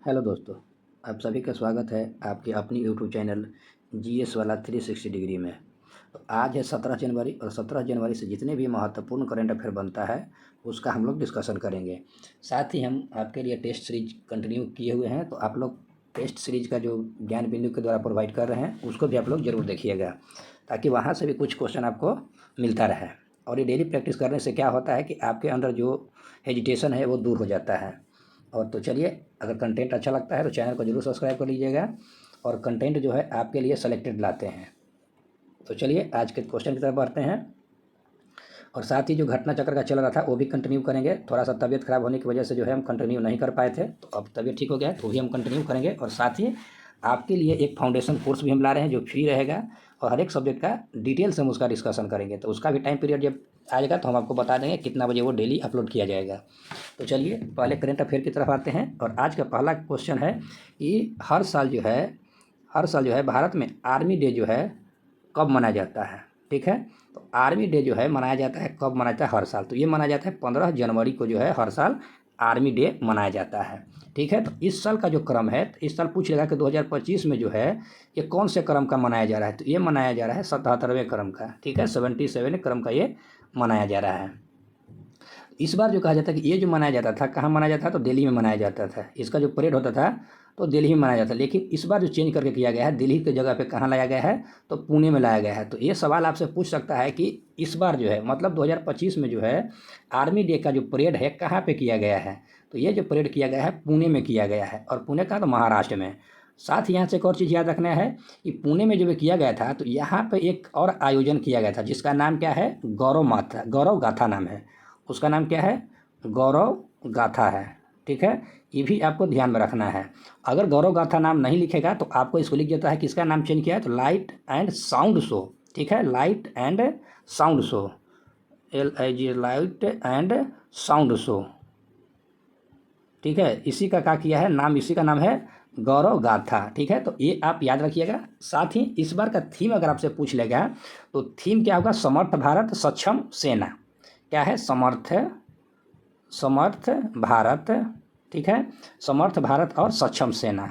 Hello दोस्तों, आप सभी का स्वागत है आपके अपनी यूट्यूब चैनल जीएस वाला 360 डिग्री में। तो आज है 17 जनवरी और 17 जनवरी से जितने भी महत्वपूर्ण करंट अफेयर बनता है उसका हम लोग डिस्कशन करेंगे। साथ ही हम आपके लिए टेस्ट सीरीज कंटिन्यू किए हुए हैं, तो आप लोग टेस्ट सीरीज का जो ज्ञान बिंदु के द्वारा प्रोवाइड कर रहे हैं उसको भी आप लोग ज़रूर देखिएगा, ताकि वहाँ से भी कुछ क्वेश्चन आपको मिलता रहे। और ये डेली प्रैक्टिस करने से क्या होता है कि आपके अंदर जो हेजिटेशन है वो दूर हो जाता है। और तो चलिए, अगर कंटेंट अच्छा लगता है तो चैनल को जरूर सब्सक्राइब कर लीजिएगा और कंटेंट जो है आपके लिए सेलेक्टेड लाते हैं। तो चलिए आज के क्वेश्चन की तरफ बढ़ते हैं और साथ ही जो घटना चक्र का चल रहा था वो भी कंटिन्यू करेंगे। थोड़ा सा तबीयत खराब होने की वजह से जो है हम कंटिन्यू नहीं कर पाए थे, तो अब तबीयत ठीक हो गया है तो भी हम कंटिन्यू करेंगे। और साथ ही आपके लिए एक फाउंडेशन कोर्स भी हम ला रहे हैं जो फ्री रहेगा और हर एक सब्जेक्ट का डिटेल से हम उसका डिस्कशन करेंगे। तो उसका भी टाइम पीरियड जब आएगा तो हम आपको बता देंगे कितना बजे वो डेली अपलोड किया जाएगा। तो चलिए पहले करंट अफेयर की तरफ आते हैं और आज का पहला क्वेश्चन है कि हर साल जो है भारत में आर्मी डे जो है कब मनाया जाता है। ठीक है, तो आर्मी डे जो है मनाया जाता है कब मनाया जाता है हर साल, तो ये मनाया जाता है 15 जनवरी को जो है हर साल आर्मी डे मनाया जाता है। ठीक है, तो इस साल का जो क्रम है, तो इस साल पूछ लेगा कि 2025 में जो है ये कौन से क्रम का मनाया जा रहा है, तो ये मनाया जा रहा है 77वें क्रम का। ठीक है, 77वें क्रम का ये मनाया जा रहा है। इस बार जो कहा जाता है कि ये जो मनाया जाता था कहाँ मनाया जाता था, तो दिल्ली में मनाया जाता था। इसका जो परेड होता था तो दिल्ली में मनाया जाता था, लेकिन इस बार जो चेंज करके किया गया है दिल्ली की जगह पे कहाँ लाया गया है, तो पुणे में लाया गया है। तो ये सवाल आपसे पूछ सकता है कि इस बार जो है मतलब 2025 में जो है आर्मी डे का जो परेड है कहाँ पे किया गया है, तो ये जो परेड किया गया है पुणे में किया गया है। और पुणे का तो महाराष्ट्र में। साथ ही यहाँ से एक और चीज़ याद रखना है कि पुणे में जो किया गया था तो यहाँ पे एक और आयोजन किया गया था जिसका नाम क्या है, गौरव गाथा नाम है। उसका नाम क्या है, गौरव गाथा है। ठीक है, ये भी आपको ध्यान में रखना है। अगर गौरव गाथा नाम नहीं लिखेगा तो आपको इसको लिख देता है कि इसका नाम चेंज किया है, तो लाइट एंड साउंड शो। ठीक है, light and sound show, LIG, light and sound show. ठीक है, इसी का क्या किया है नाम, इसी का नाम है गौरव गाथा। ठीक है, तो ये आप याद रखिएगा। साथ ही इस बार का थीम अगर आपसे पूछ लेगा तो थीम क्या होगा, समर्थ भारत सक्षम सेना। क्या है, समर्थ भारत। ठीक है, समर्थ भारत और सक्षम सेना।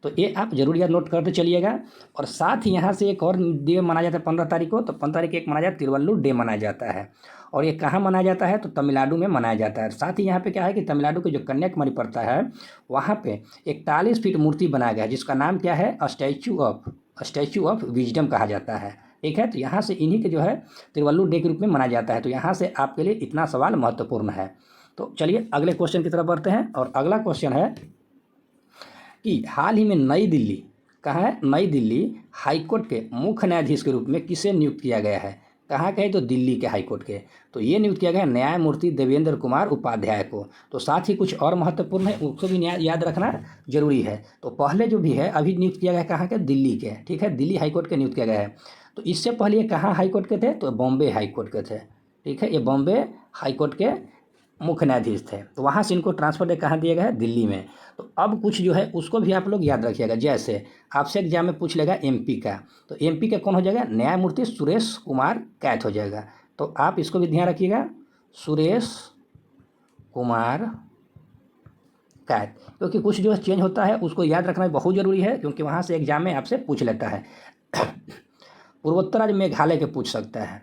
तो ये आप जरूर याद नोट करते चलिएगा। और साथ ही यहाँ से एक और डे मनाया जाता है 15 तारीख को, तो 15 तारीख को एक मनाया जाता है तिरुवल्लुर डे मनाया जाता है। और ये कहाँ मनाया जाता है, तो तमिलनाडु में मनाया जाता है। साथ ही यहाँ पे क्या है कि तमिलनाडु के जो कन्याकुमारी पड़ता है वहाँ पे 41 फीट मूर्ति बनाया गया है जिसका नाम क्या है, स्टैचू ऑफ विजडम कहा जाता है। ठीक है, तो यहाँ से इन्हीं के जो है तिरुवल्लुर डे के रूप में मनाया जाता है। तो यहाँ से आपके लिए इतना सवाल महत्वपूर्ण है। तो चलिए अगले क्वेश्चन की तरफ बढ़ते हैं और अगला क्वेश्चन है कि हाल ही में नई दिल्ली, कहाँ है, नई दिल्ली हाईकोर्ट के मुख्य न्यायाधीश के रूप में किसे नियुक्त किया गया है। कहाँ के है, तो दिल्ली के हाईकोर्ट के। तो ये नियुक्त किया गया है न्यायमूर्ति देवेंद्र कुमार उपाध्याय को। तो साथ ही कुछ और महत्वपूर्ण है उसको भी याद रखना जरूरी है। तो पहले जो भी है अभी नियुक्त किया गया है कहाँ के, दिल्ली के। ठीक है, दिल्ली हाईकोर्ट के नियुक्त किया गया है। तो इससे पहले ये कहाँ हाईकोर्ट के थे, तो बॉम्बे हाईकोर्ट के थे। ठीक है, ये बॉम्बे हाईकोर्ट के मुख्य न्यायाधीश थे। तो वहाँ से इनको ट्रांसफर दे कहाँ दिया गया है, दिल्ली में। तो अब कुछ जो है उसको भी आप लोग याद रखिएगा। जैसे आपसे एग्जाम में पूछ लेगा MP का, तो MP का कौन हो जाएगा, न्यायमूर्ति सुरेश कुमार कैथ हो जाएगा। तो आप इसको भी ध्यान रखिएगा, सुरेश कुमार कैथ। क्योंकि कुछ जो चेंज होता है उसको याद रखना बहुत ज़रूरी है, क्योंकि वहाँ से एग्जाम में आपसे पूछ लेता है। पूर्वोत्तर राज्य मेघालय के पूछ सकता है,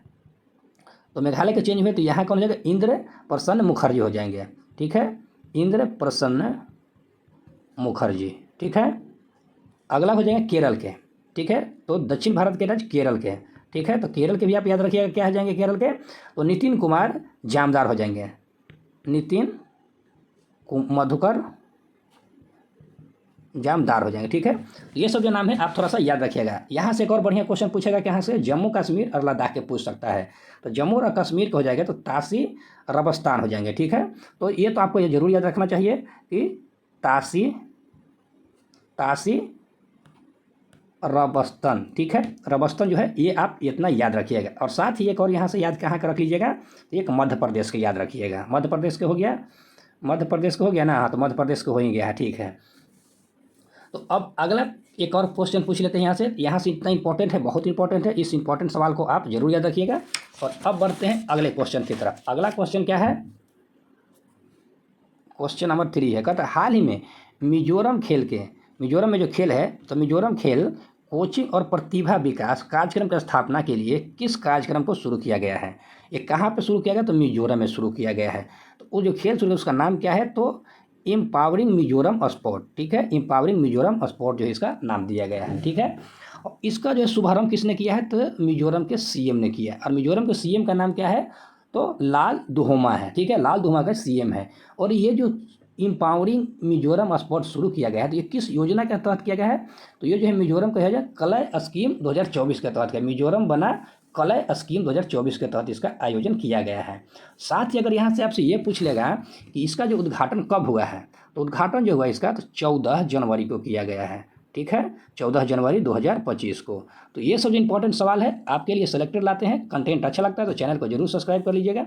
तो मेघालय के चेंज हुए तो यहाँ कौन हो जाएगा, इंद्र प्रसन्न मुखर्जी हो जाएंगे। ठीक है, इंद्र प्रसन्न मुखर्जी। ठीक है, अगला हो जाएंगे केरल के। ठीक है, तो दक्षिण भारत के राज्य केरल के। ठीक है, तो केरल के भी आप याद रखिएगा क्या हो जाएंगे केरल के, तो नितिन कुमार जामदार हो जाएंगे, नितिन मधुकर जामदार हो जाएंगे। ठीक है, ये सब जो नाम है आप थोड़ा सा याद रखिएगा। यहाँ से एक और बढ़िया क्वेश्चन पूछेगा कि यहाँ से जम्मू कश्मीर और लद्दाख के पूछ सकता है। तो जम्मू और कश्मीर के हो जाएगा तो तासी रबस्तान हो जाएंगे। ठीक है, तो ये तो आपको ये जरूर याद रखना चाहिए कि तासी रबस्तान। ठीक है, रबस्तान जो है ये आप इतना याद रखिएगा। और साथ ही एक और यहाँ से याद कहाँ का रख लीजिएगा, एक मध्य प्रदेश के याद रखिएगा। मध्य प्रदेश के हो गया, मध्य प्रदेश का हो गया ना, हाँ तो मध्य प्रदेश का हो ही गया है। ठीक है, तो अब अगला एक और क्वेश्चन पूछ लेते हैं यहाँ से इतना इंपॉर्टेंट है, बहुत इंपॉर्टेंट है। इस इंपॉर्टेंट सवाल को आप जरूर याद रखिएगा। और अब बढ़ते हैं अगले क्वेश्चन की तरफ। अगला क्वेश्चन क्या है, क्वेश्चन नंबर 3 है, कहता है हाल ही में मिजोरम में जो खेल है, तो मिजोरम खेल कोचिंग और प्रतिभा विकास कार्यक्रम की स्थापना के लिए किस कार्यक्रम को शुरू किया गया है? ये कहाँ पे शुरू किया गया? तो मिजोरम में शुरू किया गया है। तो वो जो खेल शुरू उसका नाम क्या है? तो एम्पावरिंग मिजोरम स्पोर्ट, ठीक है, एम्पावरिंग मिजोरम स्पोर्ट जो है इसका नाम दिया गया है, ठीक है। और इसका जो है शुभारंभ किसने किया है? तो मिजोरम के सीएम ने किया है। और मिजोरम के सीएम का नाम क्या है? तो लाल दुहोमा है, ठीक है, लाल दुहोमा का सीएम है। और ये जो एम्पावरिंग मिजोरम स्पोर्ट शुरू किया गया है, तो ये किस योजना के तहत किया गया है? तो ये जो है मिजोरम का है कलय स्कीम 2024 के तहत है। मिजोरम बना कलय स्कीम 2024 के तहत इसका आयोजन किया गया है। साथ ही अगर यहाँ से आपसे ये पूछ लेगा कि इसका जो उद्घाटन कब हुआ है, तो उद्घाटन जो हुआ इसका तो 14 जनवरी को किया गया है, ठीक है, 14 जनवरी 2025 को। तो ये सब इंपॉर्टेंट सवाल है आपके लिए सेलेक्टेड लाते हैं। कंटेंट अच्छा लगता है तो चैनल को जरूर सब्सक्राइब कर लीजिएगा।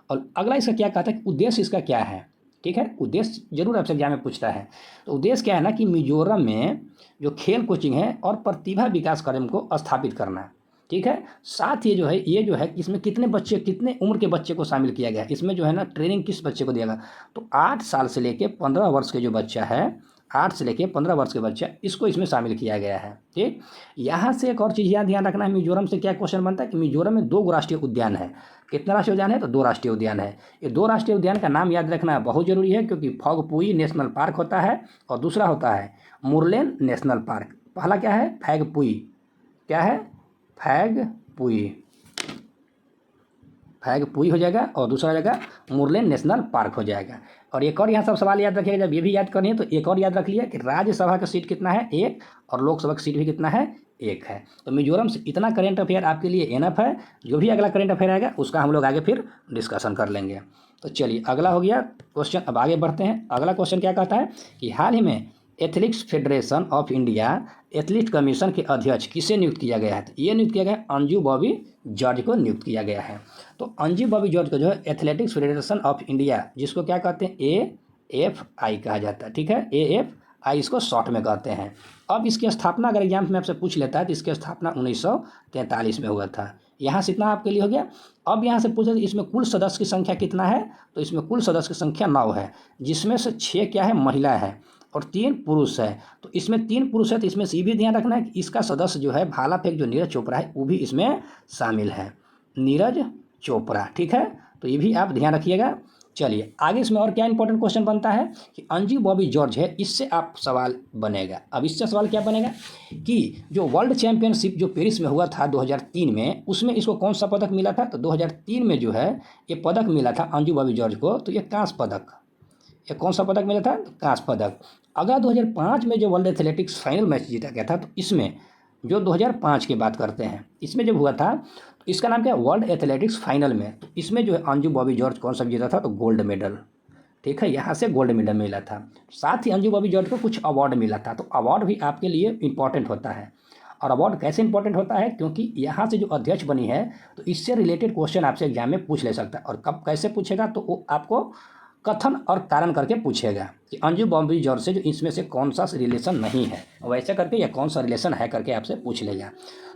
और अगला इसका क्या कहता है कि उद्देश्य इसका क्या है, ठीक है, उद्देश्य जरूर आपसे एग्जाम में पूछता है। तो उद्देश्य क्या है ना कि मिजोरम में जो खेल कोचिंग है और प्रतिभा विकास कार्यक्रम को स्थापित करना, ठीक है। साथ ही जो है ये जो है इसमें कितने बच्चे, कितने उम्र के बच्चे को शामिल किया गया है, इसमें जो है ना ट्रेनिंग किस बच्चे को दिया गया? तो 8 साल से लेके 15 वर्ष के जो बच्चा है, 8 से लेके 15 वर्ष के बच्चा, इसको इसमें शामिल किया गया है, ठीक। यहाँ से एक और चीज़ यहाँ ध्यान रखना है, मिजोरम से क्या क्वेश्चन बनता है कि मिजोरम में 2 राष्ट्रीय उद्यान है। कितना राष्ट्रीय उद्यान है? तो 2 राष्ट्रीय उद्यान है। ये 2 राष्ट्रीय उद्यान का नाम याद रखना बहुत जरूरी है, क्योंकि फॉगपुई नेशनल पार्क होता है और दूसरा होता है मुरलेन नेशनल पार्क। पहला क्या है? फैगपुई, क्या है? फैगपुई हो जाएगा और दूसरा हो जाएगा मुरलेन नेशनल पार्क हो जाएगा। और एक और यहाँ सब सवाल याद रखिएगा, जब ये भी याद करनी है तो एक और याद रख लिया कि राज्यसभा का सीट कितना है? 1, और लोकसभा का सीट भी कितना है? 1 है। तो मिजोरम से इतना करेंट अफेयर आपके लिए एनफ है। जो भी अगला करेंट अफेयर आएगा उसका हम लोग आगे फिर डिस्कशन कर लेंगे। तो चलिए अगला हो गया क्वेश्चन, अब आगे बढ़ते हैं। अगला क्वेश्चन क्या कहता है कि हाल ही में athletics federation of India athlete commission के अध्यक्ष किसे नियुक्त किया गया है? तो ये नियुक्त किया गया है अंजू बॉबी जॉर्ज को नियुक्त किया गया है। तो अंजू बॉबी जॉर्ज को जो है एथलेटिक्स फेडरेशन ऑफ इंडिया, जिसको क्या कहते हैं? AFI कहा जाता है, ठीक है, AFI इसको शॉर्ट में कहते हैं। अब इसकी स्थापना अगर एग्जाम में आपसे पूछ लेता है तो इसकी स्थापना 1943 में हुआ था। यहाँ से इतना आपके लिए हो गया। अब यहाँ से पूछे इसमें कुल सदस्य की संख्या कितना है? तो इसमें कुल सदस्य की संख्या 9 है, जिसमें से 6 क्या है? महिला है और 3 पुरुष है। तो इसमें 3 पुरुष है, तो इसमें से ये भी ध्यान रखना है कि इसका सदस्य जो है भाला फेंक जो नीरज चोपड़ा है वो भी इसमें शामिल है, नीरज चोपड़ा, ठीक है। तो ये भी आप ध्यान रखिएगा। चलिए आगे इसमें और क्या इंपॉर्टेंट क्वेश्चन बनता है कि अंजू बॉबी जॉर्ज है, इससे आप सवाल बनेगा। अब इससे सवाल क्या बनेगा कि जो वर्ल्ड चैंपियनशिप जो पेरिस में हुआ था 2003 में, उसमें इसको कौन सा पदक मिला था? तो 2003 में जो है ये पदक मिला था अंजू बॉबी जॉर्ज को, तो ये कांस्य पदक। ये कौन सा पदक मिला था? तो कांस्य पदक। अगला 2005 में जो वर्ल्ड एथलेटिक्स फाइनल मैच जीता गया था, तो इसमें जो 2005 की बात करते हैं, इसमें जब हुआ था तो इसका नाम क्या है? वर्ल्ड एथलेटिक्स फाइनल में। तो इसमें जो है अंजू बॉबी जॉर्ज कौन सा जीता था? तो गोल्ड मेडल, ठीक है, यहाँ से गोल्ड मेडल मिला था। साथ ही अंजू बॉबी जॉर्ज को कुछ अवार्ड मिला था। तो अवार्ड भी आपके लिए इंपॉर्टेंट होता है। और अवार्ड कैसे इंपॉर्टेंट होता है? क्योंकि यहाँ से जो अध्यक्ष बनी है तो इससे रिलेटेड क्वेश्चन आपसे एग्जाम में पूछ ले सकता है। और कब कैसे पूछेगा? तो वो आपको कथन और कारण करके पूछेगा कि अंजू बॉबी जॉर्ज से जो इसमें से कौन सा रिलेशन नहीं है, वैसे करके या कौन सा रिलेशन है करके आपसे पूछ लेगा।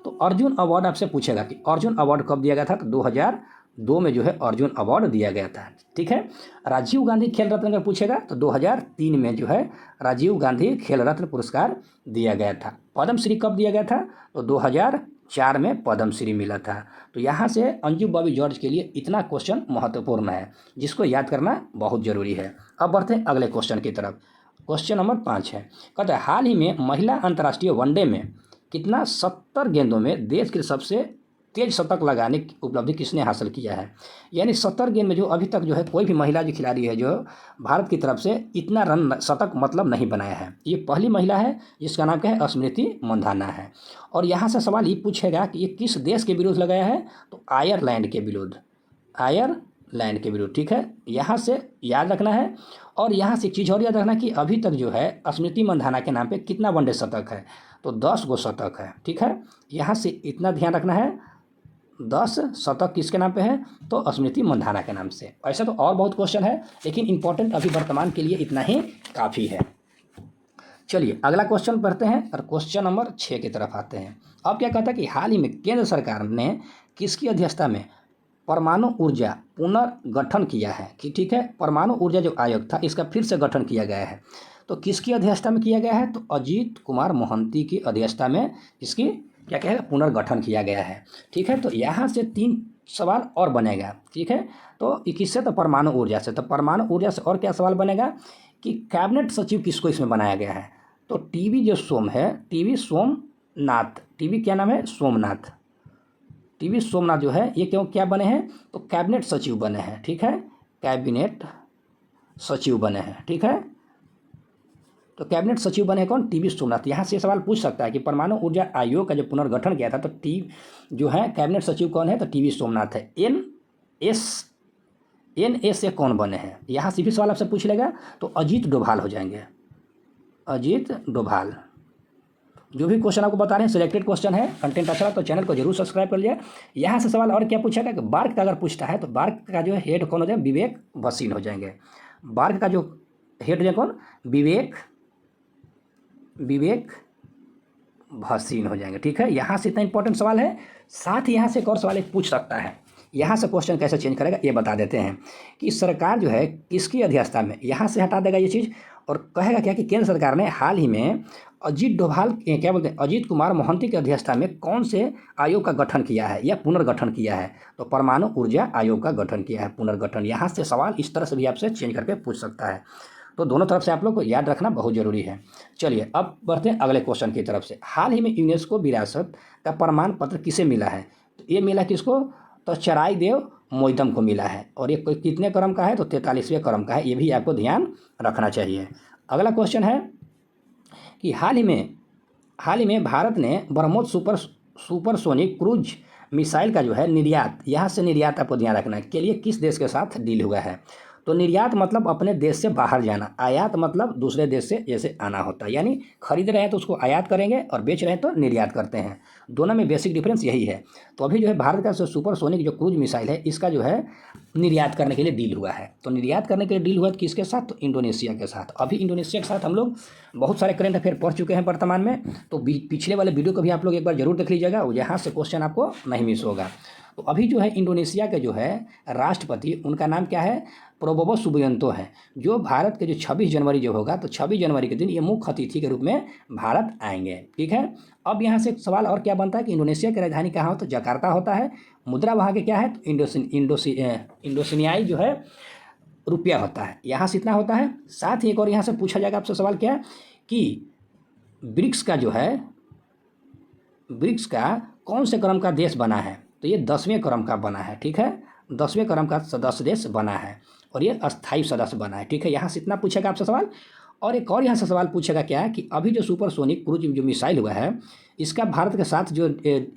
तो अर्जुन अवार्ड आपसे पूछेगा कि अर्जुन अवार्ड कब दिया गया था? तो 2002 में जो है अर्जुन अवार्ड दिया गया था, ठीक है। राजीव गांधी खेल रत्न का पूछेगा तो 2003 में जो है राजीव गांधी खेल रत्न पुरस्कार दिया गया था। पद्मश्री कब दिया गया था? तो 2004 में पद्मश्री मिला था। तो यहाँ से अंजू बॉबी जॉर्ज के लिए इतना क्वेश्चन महत्वपूर्ण है, जिसको याद करना बहुत जरूरी है। अब बढ़ते हैं अगले क्वेश्चन की तरफ। क्वेश्चन नंबर 5 है, कहते हैं हाल ही में महिला अंतर्राष्ट्रीय वनडे में कितना 70 गेंदों में देश के सबसे तेज शतक लगाने की उपलब्धि किसने हासिल किया है? यानी 70 गेंद में जो अभी तक जो है कोई भी महिला जो खिलाड़ी है जो भारत की तरफ से इतना रन शतक मतलब नहीं बनाया है, ये पहली महिला है, जिसका नाम क्या है? स्मृति मंधाना है। और यहाँ से सवाल ये पूछेगा कि ये किस देश के विरुद्ध लगाया है? तो आयरलैंड के विरुद्ध, आयरलैंड के विरुद्ध, ठीक है, यहाँ से याद रखना है। और यहाँ से एक चीज़ और याद रखना कि अभी तक जो है स्मृति मंधाना के नाम पे कितना वनडे शतक है? तो 10 गो शतक है, ठीक है, यहाँ से इतना ध्यान रखना है। 10 शतक किसके नाम पे है? तो स्मृति मंधाना के नाम से। ऐसे तो और बहुत क्वेश्चन है, लेकिन इंपॉर्टेंट अभी वर्तमान के लिए इतना ही काफ़ी है। चलिए अगला क्वेश्चन पढ़ते हैं और क्वेश्चन नंबर 6 की तरफ आते हैं। अब क्या कहता है कि हाल ही में केंद्र सरकार ने किसकी अध्यक्षता में परमाणु ऊर्जा पुनर्गठन किया है? कि ठीक है, परमाणु ऊर्जा जो आयोग था इसका फिर से गठन किया गया है। तो किसकी अध्यक्षता में किया गया है? तो अजीत कुमार मोहंती की अध्यक्षता में इसकी क्या कहेगा पुनर्गठन किया गया है। ठीक है, तो यहाँ से 3 सवाल और बनेगा। ठीक है, तो किससे? तो परमाणु ऊर्जा से। तो परमाणु ऊर्जा से और क्या सवाल बनेगा कि कैबिनेट सचिव किसको इसमें बनाया गया है? तो टीवी जो सोम है, टीवी सोमनाथ, टीवी क्या नाम है? सोमनाथ। टीवी सोमनाथ जो है ये क्यों क्या बने हैं? तो कैबिनेट सचिव बने हैं। ठीक है, कैबिनेट सचिव बने हैं। ठीक है, तो कैबिनेट सचिव बने कौन? टीवी सोमनाथ। यहाँ से सवाल पूछ सकता है कि परमाणु ऊर्जा आयोग का जो पुनर्गठन किया था तो जो है कैबिनेट सचिव कौन है? तो टीवी सोमनाथ है। एन एस से कौन बने हैं? यहाँ से भी सवाल आपसे पूछ लेगा, तो अजीत डोभाल हो जाएंगे। अजीत डोभाल। जो भी क्वेश्चन आपको बता रहे हैं सिलेक्टेड क्वेश्चन है। कंटेंट अच्छा तो चैनल को जरूर सब्सक्राइब कर लीजिए। यहाँ से सवाल और क्या पूछेगा कि बार्क का अगर पूछता है तो बार्क का जो हेड कौन हो जाए? विवेक भसीन हो जाएंगे। बार्क का जो हेड हो जाए कौन? विवेक भसीन हो जाएंगे। ठीक है, यहाँ से इतना इंपॉर्टेंट सवाल है। साथ ही यहाँ से एक और सवाल एक पूछ सकता है। यहाँ से क्वेश्चन कैसे चेंज करेगा ये बता देते हैं कि सरकार जो है किसकी अध्यक्षता में, यहाँ से हटा देगा ये चीज़ और कहेगा क्या कि केंद्र सरकार ने हाल ही में अजीत डोभाल क्या बोलते हैं अजीत कुमार मोहंती की अध्यक्षता में कौन से आयोग का गठन किया है या पुनर्गठन किया है? तो परमाणु ऊर्जा आयोग का गठन किया है, पुनर्गठन। यहाँ से सवाल इस तरह से भी आपसे चेंज करके पूछ सकता है। तो दोनों तरफ से आप लोग को याद रखना बहुत जरूरी है। चलिए अब बढ़ते हैं अगले क्वेश्चन की तरफ से। हाल ही में यूनेस्को विरासत का प्रमाण पत्र किसे मिला है? तो ये मिला किसको? तो चराइदेव मोइदम को मिला है। और ये कितने क्रम का है? तो 43वें क्रम का है। ये भी आपको ध्यान रखना चाहिए। अगला क्वेश्चन है कि हाल ही में भारत ने ब्रह्मोस सुपरसोनिक क्रूज मिसाइल का जो है निर्यात, यहाँ से निर्यात आपको ध्यान रखना है, के लिए किस देश के साथ डील हुआ है? तो निर्यात मतलब अपने देश से बाहर जाना, आयात मतलब दूसरे देश से जैसे आना होता है, यानी खरीद रहे हैं तो उसको आयात करेंगे और बेच रहे हैं तो निर्यात करते हैं। दोनों में बेसिक डिफरेंस यही है। तो अभी जो है भारत का जो सुपरसोनिक जो क्रूज मिसाइल है इसका जो है निर्यात करने के लिए डील हुआ है। तो निर्यात करने के लिए डील हुआ है किसके साथ? तो इंडोनेशिया के साथ। अभी इंडोनेशिया के साथ हम लोग बहुत सारे करंट अफेयर पढ़ चुके हैं वर्तमान में। तो पिछले वाले वीडियो को भी आप लोग एक बार जरूर देख लीजिएगा, यहाँ से क्वेश्चन आपको नहीं मिस होगा। तो अभी जो है इंडोनेशिया के जो है राष्ट्रपति, उनका नाम क्या है? प्रोबोवो सुबियांतो है। जो भारत के जो 26 जनवरी जो होगा तो 26 जनवरी के दिन ये मुख्य अतिथि के रूप में भारत आएंगे। ठीक है, अब यहाँ से एक सवाल और क्या बनता है कि इंडोनेशिया की राजधानी कहाँ हो? तो जकार्ता होता है। मुद्रा वहाँ के क्या है? तो इंडोनेशियाई जो है रुपया होता है। यहाँ से इतना होता है। साथ ही एक और यहाँ से पूछा जाएगा आपसे सवाल क्या है कि ब्रिक्स का कौन से क्रम का देश बना है? तो ये 10वें क्रम का बना है। ठीक है, 10वें क्रम का सदस्य देश बना है और ये अस्थायी सदस्य बना है। ठीक है, यहाँ से इतना पूछेगा आपसे सवाल। और एक और यहाँ से सवाल पूछेगा क्या है कि अभी जो सुपरसोनिक क्रूज जो मिसाइल हुआ है इसका भारत के साथ जो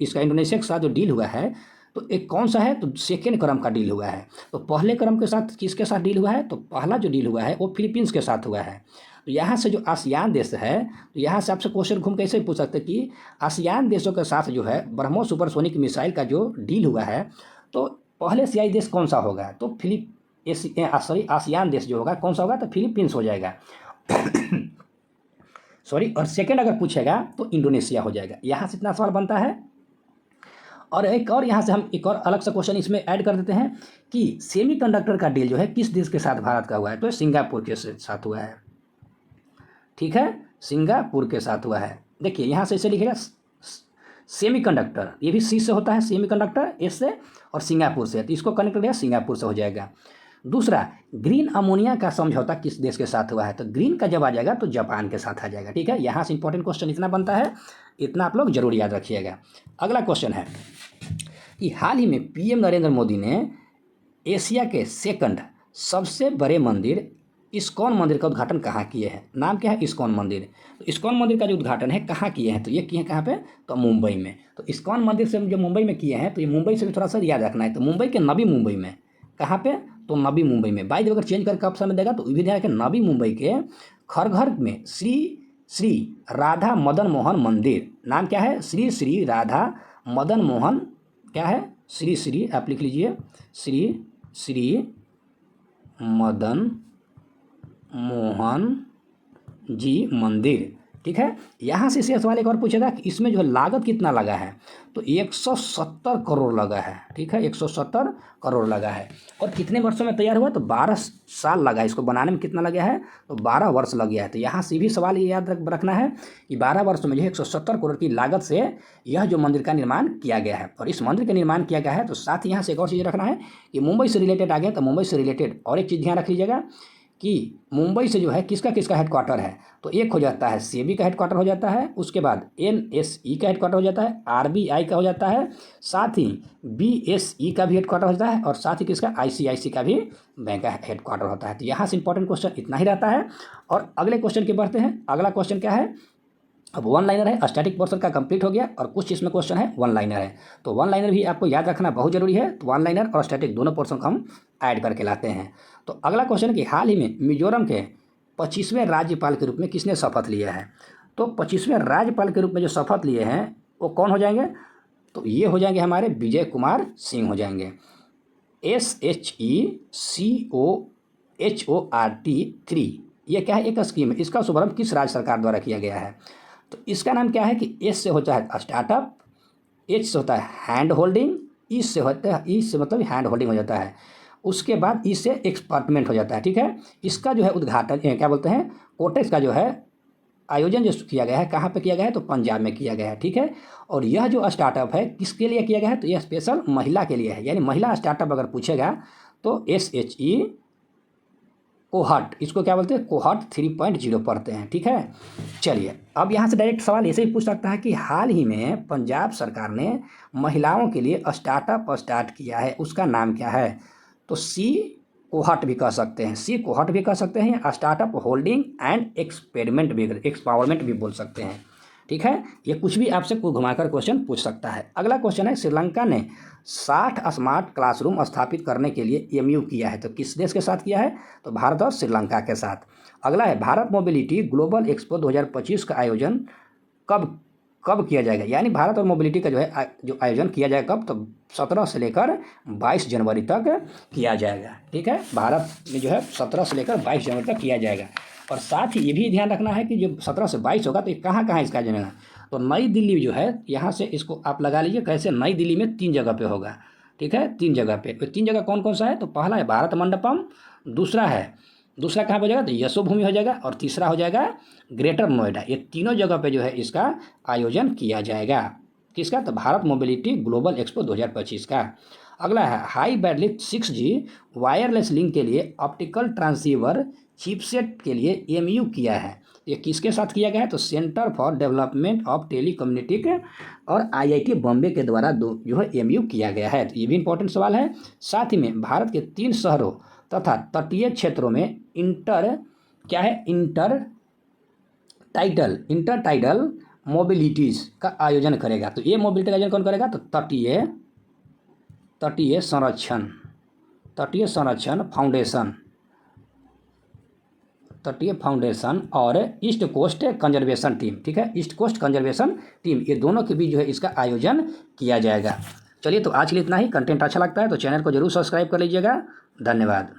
इसका इंडोनेशिया के साथ जो डील हुआ है तो एक कौन सा है? तो सेकेंड क्रम का डील हुआ है। तो पहले क्रम के साथ किसके साथ डील हुआ है? तो पहला जो डील हुआ है वो फिलीपींस के साथ हुआ है। तो यहाँ से जो आसियान देश है, तो यहाँ से आपसे क्वेश्चन घूम कैसे पूछ सकते हैं कि आसियान देशों के साथ जो है ब्रह्मोस सुपरसोनिक मिसाइल का जो डील हुआ है तो पहले एशियाई देश कौन सा होगा? तो आसियान देश जो होगा कौन सा होगा? तो फिलीपींस हो जाएगा। सॉरी, और सेकेंड अगर पूछेगा तो इंडोनेशिया हो जाएगा। यहाँ से इतना सवाल बनता है। और एक और यहाँ से हम एक और अलग सा क्वेश्चन इसमें ऐड कर देते हैं कि सेमीकंडक्टर का डील जो है किस देश के साथ भारत का हुआ है? तो सिंगापुर के साथ हुआ है। ठीक है, सिंगापुर के साथ हुआ है। देखिए यहाँ से इसे लिखेगा सेमीकंडक्टर, ये भी सी से होता है सेमीकंडक्टर, एस से, और सिंगापुर से, तो इसको कनेक्ट किया सिंगापुर से हो जाएगा। दूसरा, ग्रीन अमोनिया का समझौता किस देश के साथ हुआ है? तो ग्रीन का जब आ जाएगा तो जापान के साथ आ जाएगा। ठीक है, यहाँ से इंपॉर्टेंट क्वेश्चन इतना बनता है, इतना आप लोग जरूर याद रखिएगा। अगला क्वेश्चन है कि हाल ही में पीएम नरेंद्र मोदी ने एशिया के सेकंड सबसे बड़े मंदिर इस्कॉन मंदिर का उद्घाटन कहाँ किए हैं? नाम क्या है? इस्कॉन मंदिर। तो इस्कॉन मंदिर का जो उद्घाटन है कहाँ किए हैं? तो ये किए हैं कहाँ पे? तो मुंबई में। तो इस्कॉन मंदिर से जो मुंबई में किए हैं तो ये मुंबई से भी थोड़ा सा याद रखना है। तो मुंबई के नवी मुंबई में, कहाँ पे? तो नवी मुंबई में। बाई अगर चेंज करके ऑप्शन में देगा तो भी ध्यान रखें, नवी मुंबई के खरघर में श्री राधा मदन मोहन मंदिर। नाम क्या है? श्री श्री राधा मदन मोहन, क्या है? श्री श्री, आप लिख लीजिए, श्री श्री मदन मोहन जी मंदिर, ठीक है। यहाँ से सवाल एक और पूछेगा कि इसमें जो है लागत कितना लगा है, तो 170 करोड़ लगा है, ठीक है, 170 करोड़ लगा है। और कितने वर्षों में तैयार हुआ, तो 12 साल लगा है इसको बनाने में। कितना लगा है, तो 12 वर्ष लग गया है। तो यहाँ से भी सवाल ये याद रखना है कि 12 वर्षों में जो है 170 करोड़ की लागत से यह जो मंदिर का निर्माण किया गया है। और इस मंदिर का निर्माण किया गया है, तो साथ ही यहाँ से एक और चीज़ रखना है कि मुंबई से रिलेटेड आ गया, तो मुंबई से रिलेटेड और एक चीज़ ध्यान रख लीजिएगा कि मुंबई से जो है किसका किसका हेडक्वार्टर है, तो एक हो जाता है सेबी का हेडक्वार्टर हो जाता है, उसके बाद एनएसई का हेडक्वार्टर हो जाता है, आरबीआई का हो जाता है, साथ ही बीएसई का भी हेडक्वार्टर होता है, और साथ ही किसका आईसीआईसी का भी बैंक का हेडक्वार्टर होता है। तो यहाँ से इंपॉर्टेंट क्वेश्चन इतना ही रहता है। और अगले क्वेश्चन की बढ़ते हैं। अगला क्वेश्चन क्या है, अब वन लाइनर है, स्टैटिक पोर्शन का कंप्लीट हो गया, और कुछ इसमें क्वेश्चन है वन लाइनर है। तो वन लाइनर भी आपको याद रखना बहुत जरूरी है। तो वन लाइनर और स्टैटिक दोनों पोर्शन को हम ऐड करके लाते हैं। तो अगला क्वेश्चन कि हाल ही में मिजोरम के 25वें राज्यपाल के रूप में किसने शपथ लिया है, तो 25वें राज्यपाल के रूप में जो शपथ लिए हैं वो कौन हो जाएंगे, तो ये हो जाएंगे हमारे विजय कुमार सिंह हो जाएंगे। SHECOHORT3 ये क्या है, एक स्कीम है। इसका शुभारंभ किस राज्य सरकार द्वारा किया गया है, तो इसका नाम क्या है कि एस से होता है स्टार्टअप, एच से होता है हैंड होल्डिंग, ई से होता है, ई से मतलब हैंड होल्डिंग हो जाता है, उसके बाद ई से एक्सपर्टमेंट हो जाता है, ठीक है। इसका जो है उद्घाटन क्या बोलते हैं, कोटेक्स का जो है आयोजन जो किया गया है, कहाँ पे किया गया है, तो पंजाब में किया गया है, ठीक है। और यह जो स्टार्टअप है किसके लिए किया गया है, तो यह स्पेशल महिला के लिए है, यानी महिला स्टार्टअप अगर पूछेगा तो SHE कोहॉर्ट, इसको क्या बोलते हैं, कोहॉर्ट 3.0 पढ़ते हैं, ठीक है। चलिए अब यहाँ से डायरेक्ट सवाल ऐसे ही पूछ सकता है कि हाल ही में पंजाब सरकार ने महिलाओं के लिए स्टार्टअप स्टार्ट किया है, उसका नाम क्या है, तो सी कोहॉर्ट भी कह सकते हैं, सी कोहॉर्ट भी कह सकते हैं, स्टार्टअप होल्डिंग एंड एक्सपेरिमेंट भी, एक्सपावरमेंट भी बोल सकते हैं, ठीक है। ये कुछ भी आपसे घुमाकर क्वेश्चन पूछ सकता है। अगला क्वेश्चन है, श्रीलंका ने 60 स्मार्ट क्लासरूम स्थापित करने के लिए MOU किया है, तो किस देश के साथ किया है, तो भारत और श्रीलंका के साथ। अगला है, भारत मोबिलिटी ग्लोबल एक्सपो 2025 का आयोजन कब कब किया जाएगा, यानी भारत और मोबिलिटी का जो है जो आयोजन किया जाएगा कब, तो 17 से लेकर 22 जनवरी तक किया जाएगा, ठीक है। भारत में जो है 17 से लेकर 22 जनवरी तक किया जाएगा। और साथ ही ये भी ध्यान रखना है कि जो 17 से 22 होगा तो ये कहाँ कहाँ इसका आयोजन होगा, तो नई दिल्ली जो है, यहाँ से इसको आप लगा लीजिए कैसे, नई दिल्ली में 3 जगह पे होगा, ठीक है, 3 जगह पे। तो 3 जगह कौन कौन सा है, तो पहला है भारत मंडपम, दूसरा कहाँ पर हो जाएगा, तो यशोभूमि हो जाएगा, और तीसरा हो जाएगा ग्रेटर नोएडा। ये तीनों जगह पे जो है इसका आयोजन किया जाएगा, किसका, तो भारत मोबिलिटी ग्लोबल एक्सपो 2025 का। अगला है, high bandwidth 6G wireless link के लिए ऑप्टिकल ट्रांसीवर चिपसेट के लिए MOU किया है, ये किसके साथ किया गया है, तो centre for development of telecommunication और IIT बॉम्बे के द्वारा जो है MOU किया गया है। तो ये भी इंपॉर्टेंट सवाल है। साथ ही में भारत के 3 शहरों तथा तटीय क्षेत्रों में इंटर टाइडल मोबिलिटीज़ का आयोजन करेगा। तो ये मोबिलिटी का आयोजन कौन करेगा, तो तटीय फाउंडेशन और ईस्ट कोस्ट कंजर्वेशन टीम, ठीक है, ईस्ट कोस्ट कंजर्वेशन टीम, ये दोनों के बीच जो है इसका आयोजन किया जाएगा। चलिए तो आज के लिए इतना ही। कंटेंट अच्छा लगता है तो चैनल को जरूर सब्सक्राइब कर लीजिएगा। धन्यवाद।